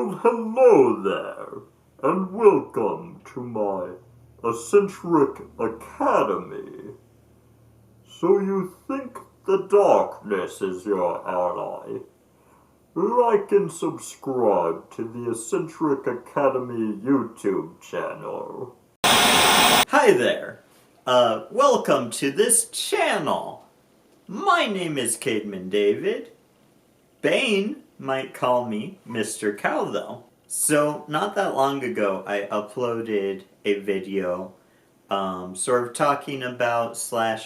Well, hello there, and welcome to my eccentric academy. So you think the darkness is your ally? Like and subscribe to the Eccentric Academy YouTube channel. Hi there. Welcome to this channel. My name is Cademan David. Bane might call me Mr. Cow though. So not that long ago I uploaded a video sort of talking about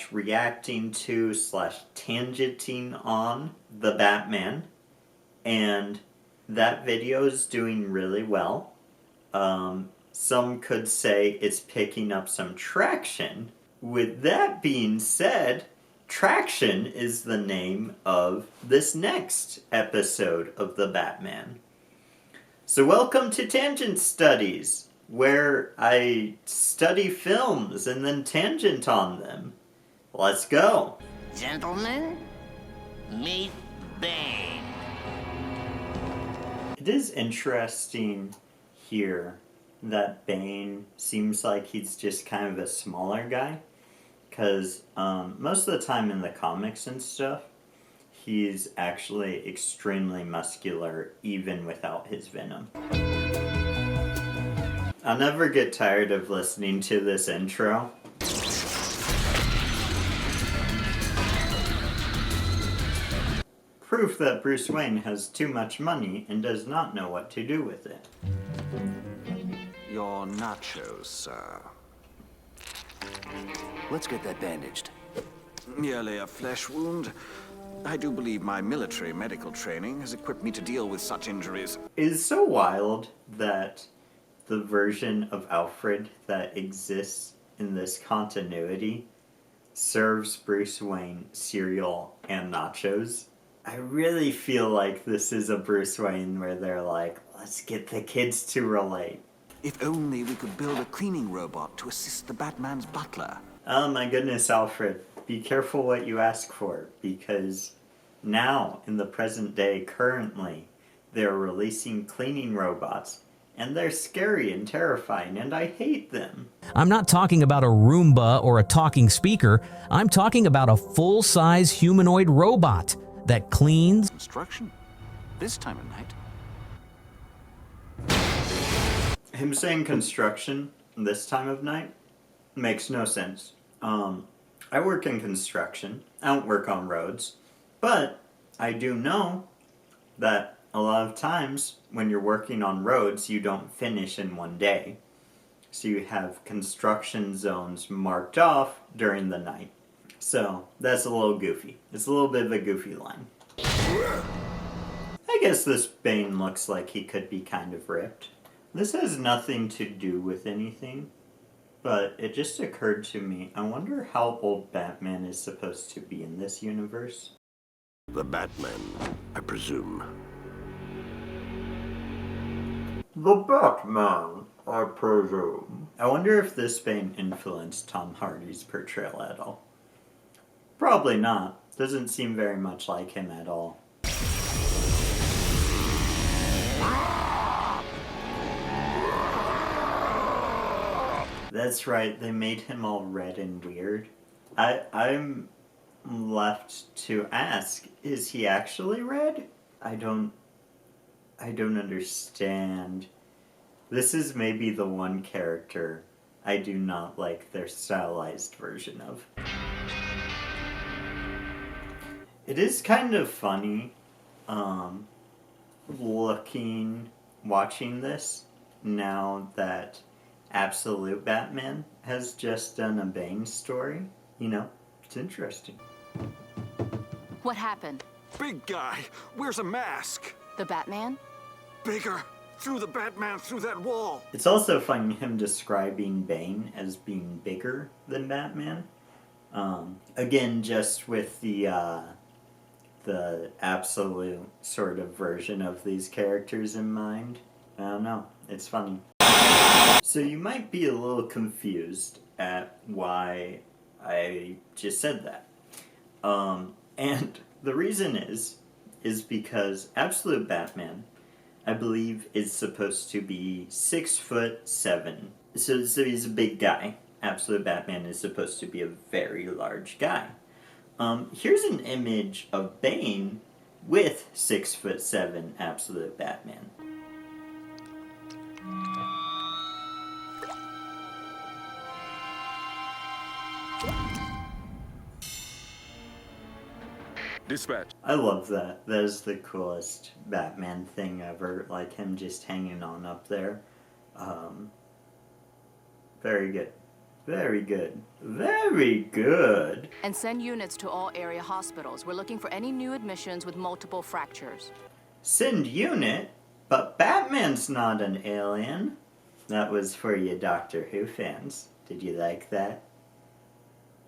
/ reacting to / tangenting on the Batman, and that video is doing really well. Some could say it's picking up some traction. With that being said, Traction is the name of this next episode of The Batman. So welcome to Tangent Studies, where I study films and then tangent on them. Let's go. Gentlemen, meet Bane. It is interesting here that Bane seems like he's just kind of a smaller guy. Because most of the time in the comics and stuff, he's actually extremely muscular even without his venom. I'll never get tired of listening to this intro. Proof that Bruce Wayne has too much money and does not know what to do with it. Your nachos, sir. Let's get that bandaged. Merely a flesh wound. I do believe my military medical training has equipped me to deal with such injuries. It is so wild that the version of Alfred that exists in this continuity serves Bruce Wayne cereal and nachos. I really feel like this is a Bruce Wayne where they're like, let's get the kids to relate. If only we could build a cleaning robot to assist the Batman's butler. Oh my goodness, Alfred. Be careful what you ask for, because now, in the present day, currently, they're releasing cleaning robots, and they're scary and terrifying, and I hate them. I'm not talking about a Roomba or a talking speaker. I'm talking about a full-size humanoid robot that cleans. Construction? This time of night? Him saying construction this time of night makes no sense. I work in construction. I don't work on roads. But I do know that a lot of times when you're working on roads, you don't finish in one day. So you have construction zones marked off during the night. So that's a little goofy. It's a little bit of a goofy line. I guess this Bane looks like he could be kind of ripped. This has nothing to do with anything, but it just occurred to me, I wonder how old Batman is supposed to be in this universe. The Batman, I presume. The Batman, I presume. I wonder if this Bane influenced Tom Hardy's portrayal at all. Probably not. Doesn't seem very much like him at all. That's right, they made him all red and weird. I'm left to ask, is he actually red? I don't understand. This is maybe the one character I do not like their stylized version of. It is kind of funny, watching this now that Absolute Batman has just done a Bane story. You know, it's interesting. What happened? Big guy wears a mask. The Batman? Bigger. Threw the Batman through that wall. It's also funny him describing Bane as being bigger than Batman. Again, just with the absolute sort of version of these characters in mind. I don't know. It's funny. So you might be a little confused at why I just said that. And the reason is because Absolute Batman, I believe, is supposed to be 6'7". So he's a big guy. Absolute Batman is supposed to be a very large guy. Here's an image of Bane with 6'7" Absolute Batman. Dispatch. I love that. That is the coolest Batman thing ever. Like him just hanging on up there. Very good. Very good. Very good. And send units to all area hospitals. We're looking for any new admissions with multiple fractures. Send unit? But Batman's not an alien. That was for you Doctor Who fans. Did you like that?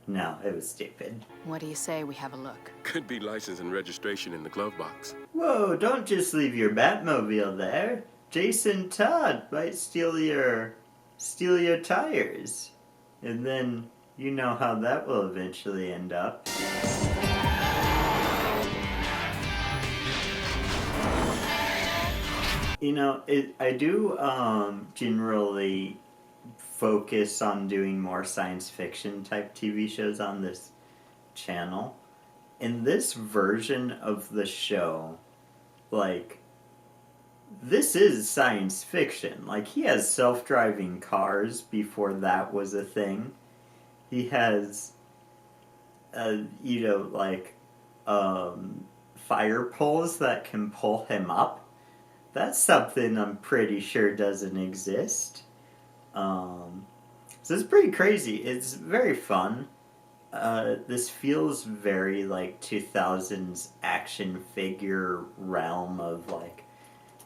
No, it was stupid. What do you say we have a look? Could be license and registration in the glove box. Whoa, don't just leave your Batmobile there. Jason Todd might steal your tires. And then you know how that will eventually end up. You know, I do generally focus on doing more science fiction type TV shows on this channel. In this version of the show, like, this is science fiction. Like, he has self-driving cars before that was a thing. He has, fire poles that can pull him up. That's something I'm pretty sure doesn't exist. So it's pretty crazy. It's very fun. This feels very like 2000s action figure realm of like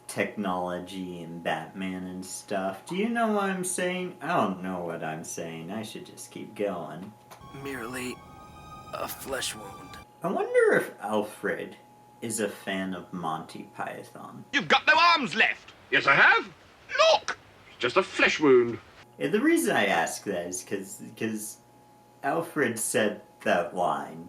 technology and Batman and stuff. Do you know what I'm saying? I don't know what I'm saying. I should just keep going. Merely a flesh wound. I wonder if Alfred is a fan of Monty Python. You've got no arms left. Yes, I have. Look! It's just a flesh wound. And the reason I ask that is because Alfred said that line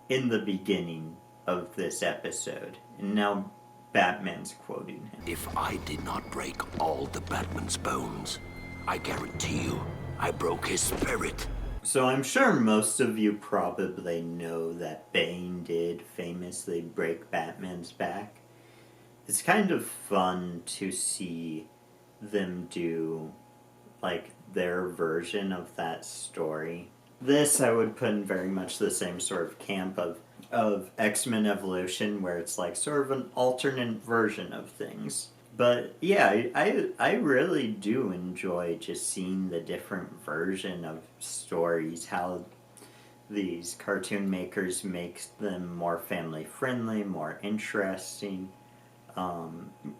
in the beginning of this episode, and now Batman's quoting him. If I did not break all the Batman's bones, I guarantee you I broke his spirit. So I'm sure most of you probably know that Bane did famously break Batman's back. It's kind of fun to see them do like their version of that story. This I would put in very much the same sort of camp of X-Men Evolution, where it's like sort of an alternate version of things. But yeah, I really do enjoy just seeing the different version of stories, how these cartoon makers make them more family friendly, more interesting,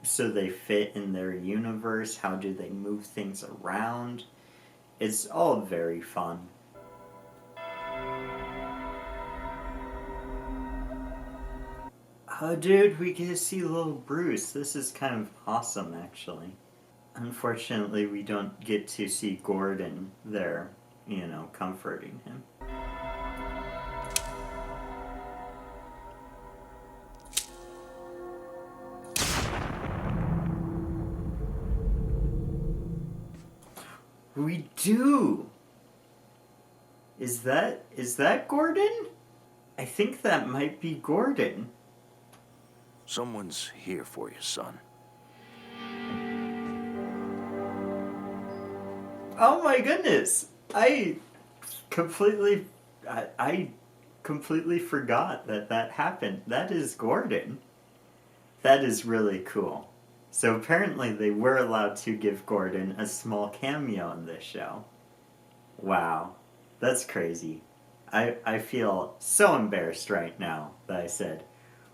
so they fit in their universe. How do they move things around? It's all very fun. Oh, dude, we get to see little Bruce. This is kind of awesome, actually. Unfortunately, we don't get to see Gordon there, comforting him. We do! Is that Gordon? I think that might be Gordon. Someone's here for you, son. Oh my goodness! I completely forgot that happened. That is Gordon. That is really cool. So apparently they were allowed to give Gordon a small cameo in this show. Wow. That's crazy. I feel so embarrassed right now that I said,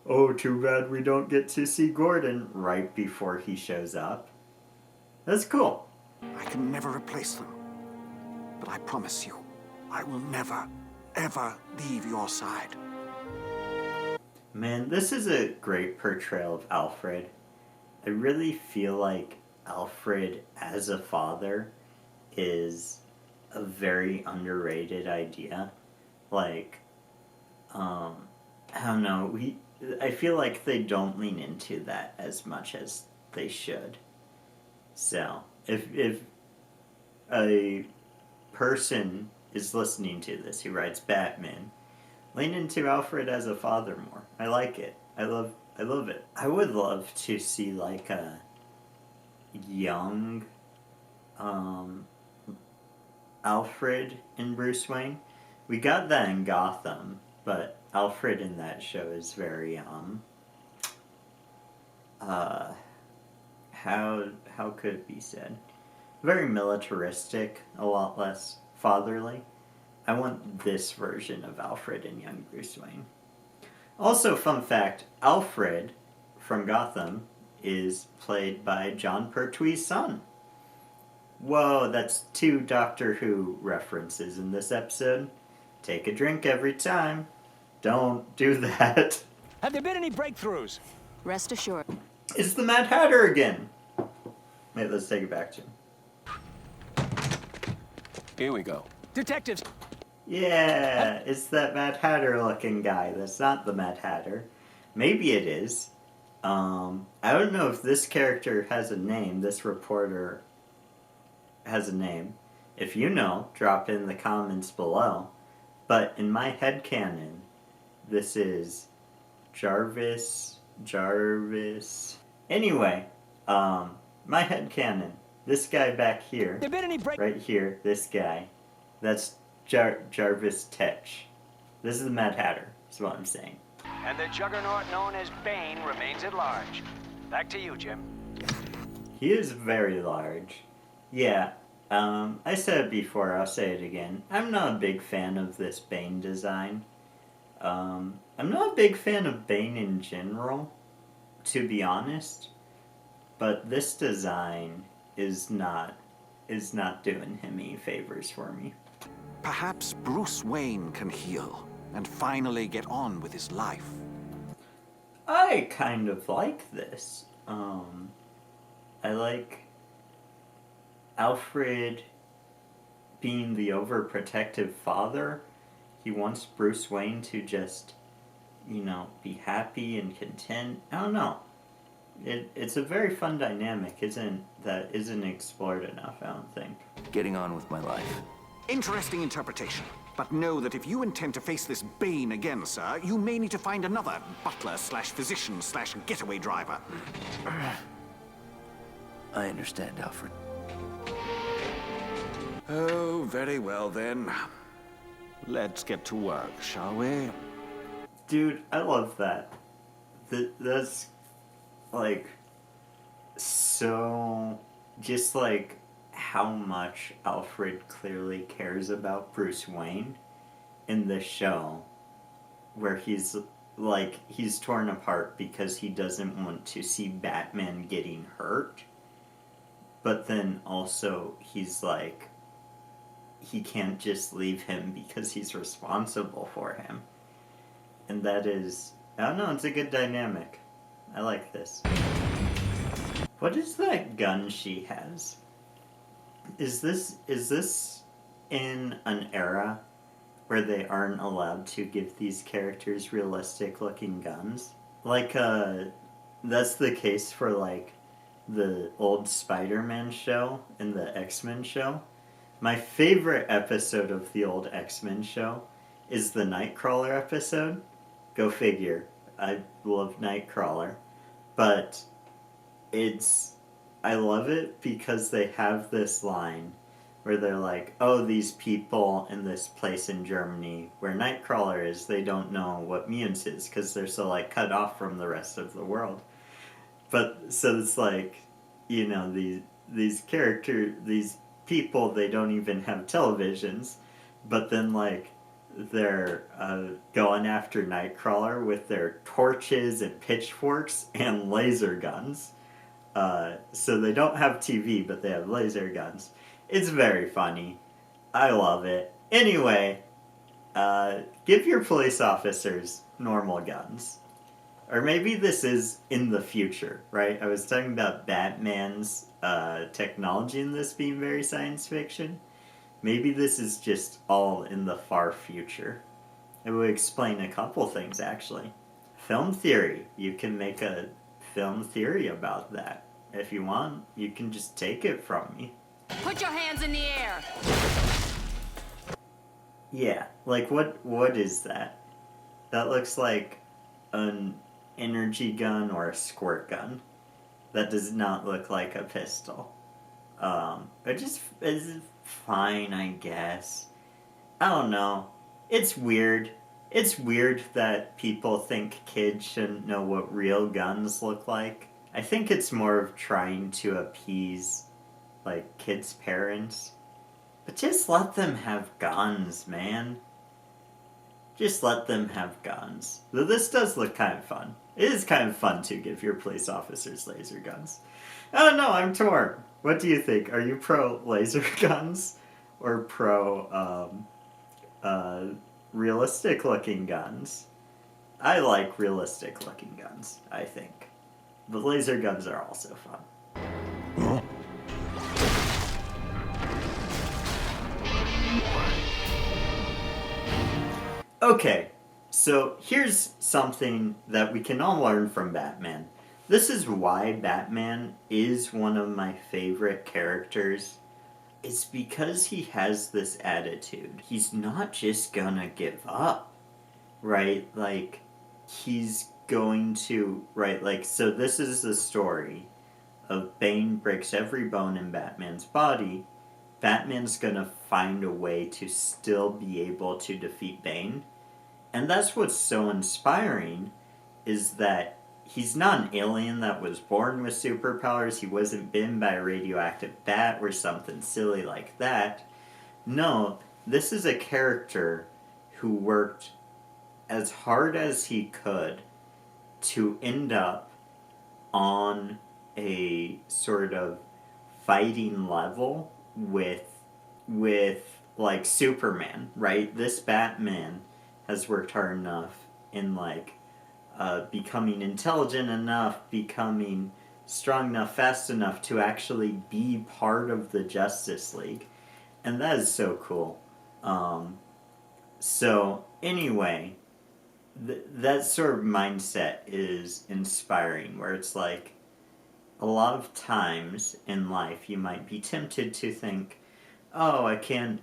oh, too bad we don't get to see Gordon right before he shows up. That's cool. I can never replace them. But I promise you, I will never, ever leave your side. Man, this is a great portrayal of Alfred. I really feel like Alfred as a father is a very underrated idea. Like, I don't know, I feel like they don't lean into that as much as they should. So, if a person is listening to this who writes Batman, lean into Alfred as a father more. I like it. I love it. I would love to see like a young Alfred and Bruce Wayne. We got that in Gotham, but Alfred in that show is very how could it be said? Very militaristic, a lot less fatherly. I want this version of Alfred and young Bruce Wayne. Also, fun fact, Alfred from Gotham is played by John Pertwee's son. Whoa, that's 2 Doctor Who references in this episode. Take a drink every time. Don't do that. Have there been any breakthroughs? Rest assured. It's the Mad Hatter again. Wait, let's take it back to him. Here we go. Detectives! Yeah, it's that Mad Hatter looking guy. That's not the Mad Hatter. Maybe it is. I don't know if this character has a name. This reporter has a name. If you know, drop it in the comments below. But in my headcanon, this is Jarvis. Anyway, my headcanon. This guy back here, right here, this guy, that's Jarvis Tetch. This is the Mad Hatter, is what I'm saying. And the juggernaut known as Bane remains at large. Back to you, Jim. He is very large. Yeah, I said it before, I'll say it again. I'm not a big fan of this Bane design. I'm not a big fan of Bane in general, to be honest. But this design is not doing him any favors for me. Perhaps Bruce Wayne can heal and finally get on with his life. I kind of like this. I like Alfred being the overprotective father. He wants Bruce Wayne to just, be happy and content. I don't know. It's a very fun dynamic, isn't explored enough, I don't think. Getting on with my life. Interesting interpretation. But know that if you intend to face this Bane again, sir, you may need to find another butler/physician/getaway driver. I understand, Alfred. Oh, very well then. Let's get to work, shall we? Dude, I love that. That's, so... just, how much Alfred clearly cares about Bruce Wayne in this show, where he's torn apart because he doesn't want to see Batman getting hurt, but then also he's he can't just leave him because he's responsible for him. And that is, I don't know, it's a good dynamic. I like this. What is that gun she has? Is this in an era where they aren't allowed to give these characters realistic looking guns? That's the case for the old Spider-Man show and the X-Men show. My favorite episode of the old X-Men show is the Nightcrawler episode. Go figure. I love Nightcrawler. But I love it because they have this line where they're like, oh, these people in this place in Germany where Nightcrawler is, they don't know what mutants is because they're so cut off from the rest of the world. But so it's these people, they don't even have televisions, but then they're going after Nightcrawler with their torches and pitchforks and laser guns. So they don't have TV, but they have laser guns. It's very funny. I love it. Anyway, give your police officers normal guns. Or maybe this is in the future, right? I was talking about Batman's technology in this being very science fiction. Maybe this is just all in the far future. It would explain a couple things, actually. Film theory. You can make a film theory about that. if you want, you can just take it from me. Put your hands in the air! Yeah, like what is that? That looks like an energy gun or a squirt gun. That does not look like a pistol. It just is fine, I guess. I don't know. It's weird. It's weird that people think kids shouldn't know what real guns look like. I think it's more of trying to appease, like, kids' parents. But just let them have guns, man. Just let them have guns. Though this does look kind of fun. It is kind of fun to give your police officers laser guns. I don't know, I'm torn. What do you think? Are you pro laser guns? Or pro, realistic looking guns? I like realistic looking guns, I think. But laser guns are also fun. Okay, so here's something that we can all learn from Batman. This is why Batman is one of my favorite characters. It's because he has this attitude. He's not just gonna give up, right? Like, he's going to, right, like, so this is the story of Bane breaks every bone in Batman's body. Batman's gonna find a way to still be able to defeat Bane. And that's what's so inspiring, is that he's not an alien that was born with superpowers. He wasn't bitten by a radioactive bat or something silly like that. No, this is a character who worked as hard as he could to end up on a sort of fighting level with like Superman, right? This Batman has worked hard enough in like becoming intelligent enough, becoming strong enough, fast enough to actually be part of the Justice League. And that is so cool. So anyway, that sort of mindset is inspiring, where it's like, a lot of times in life you might be tempted to think, oh, I can't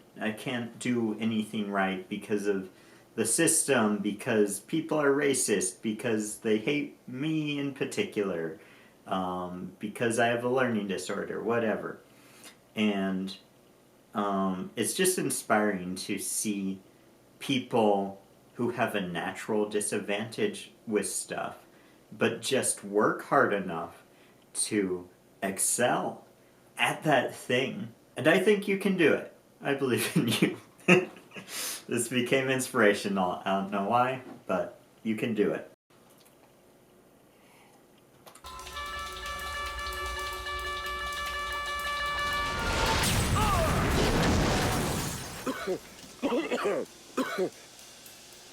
do anything right because of the system, because people are racist, because they hate me in particular, because I have a learning disorder, whatever. And it's just inspiring to see people who have a natural disadvantage with stuff, but just work hard enough to excel at that thing. And I think you can do it. I believe in you. This became inspirational. I don't know why, but you can do it.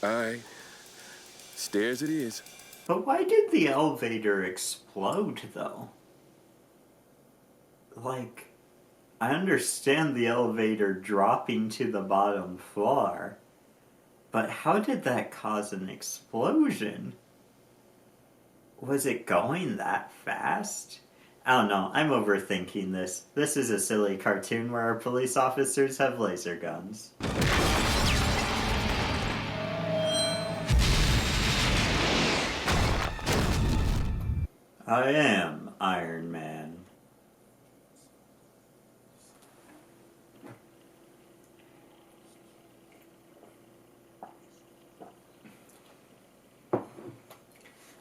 Aye. Stairs it is. But why did the elevator explode, though? Like, I understand the elevator dropping to the bottom floor, but how did that cause an explosion? Was it going that fast? I don't know, I'm overthinking this. This is a silly cartoon where our police officers have laser guns. I am Iron Man.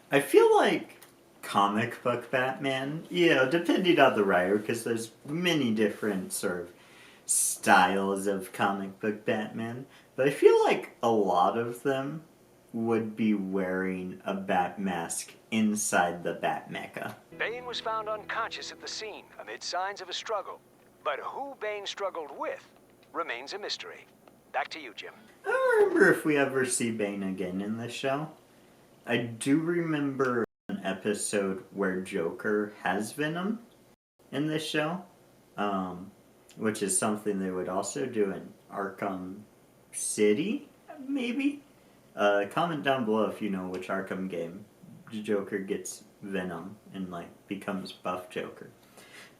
I feel like comic book Batman, depending on the writer, because there's many different sort of styles of comic book Batman, but I feel like a lot of them would be wearing a bat mask inside the Batmecha. Bane was found unconscious at the scene amid signs of a struggle. But who Bane struggled with remains a mystery. Back to you, Jim. I don't remember if we ever see Bane again in this show. I do remember an episode where Joker has Venom in this show, which is something they would also do in Arkham City, maybe? Comment down below if you know which Arkham game Joker gets Venom and like becomes buff Joker.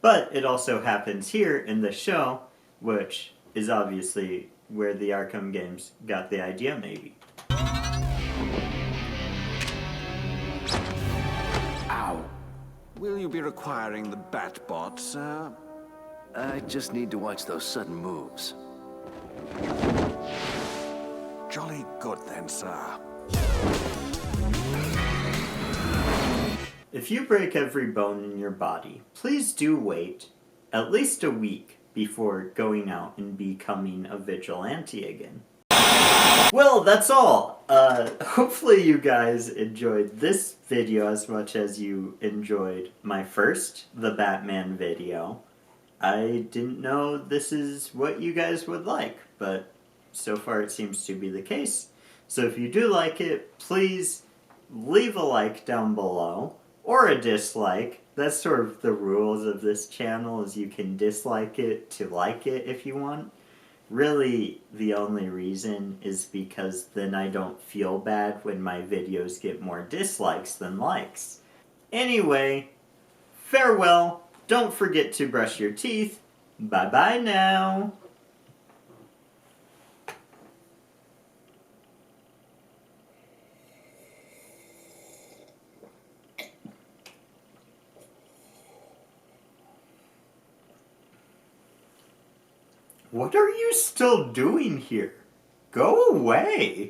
But it also happens here in the show, which is obviously where the Arkham games got the idea, maybe. Ow. Will you be requiring the Batbot, sir? I just need to watch those sudden moves. Jolly good then, sir. If you break every bone in your body, please do wait at least a week before going out and becoming a vigilante again. Well, that's all. Hopefully you guys enjoyed this video as much as you enjoyed my first, the Batman video. I didn't know this is what you guys would like, but so far it seems to be the case. So if you do like it, please leave a like down below, or a dislike. That's sort of the rules of this channel, is you can dislike it to like it if you want. Really, the only reason is because then I don't feel bad when my videos get more dislikes than likes. Anyway, farewell. Don't forget to brush your teeth. Bye-bye now. What are you still doing here? Go away!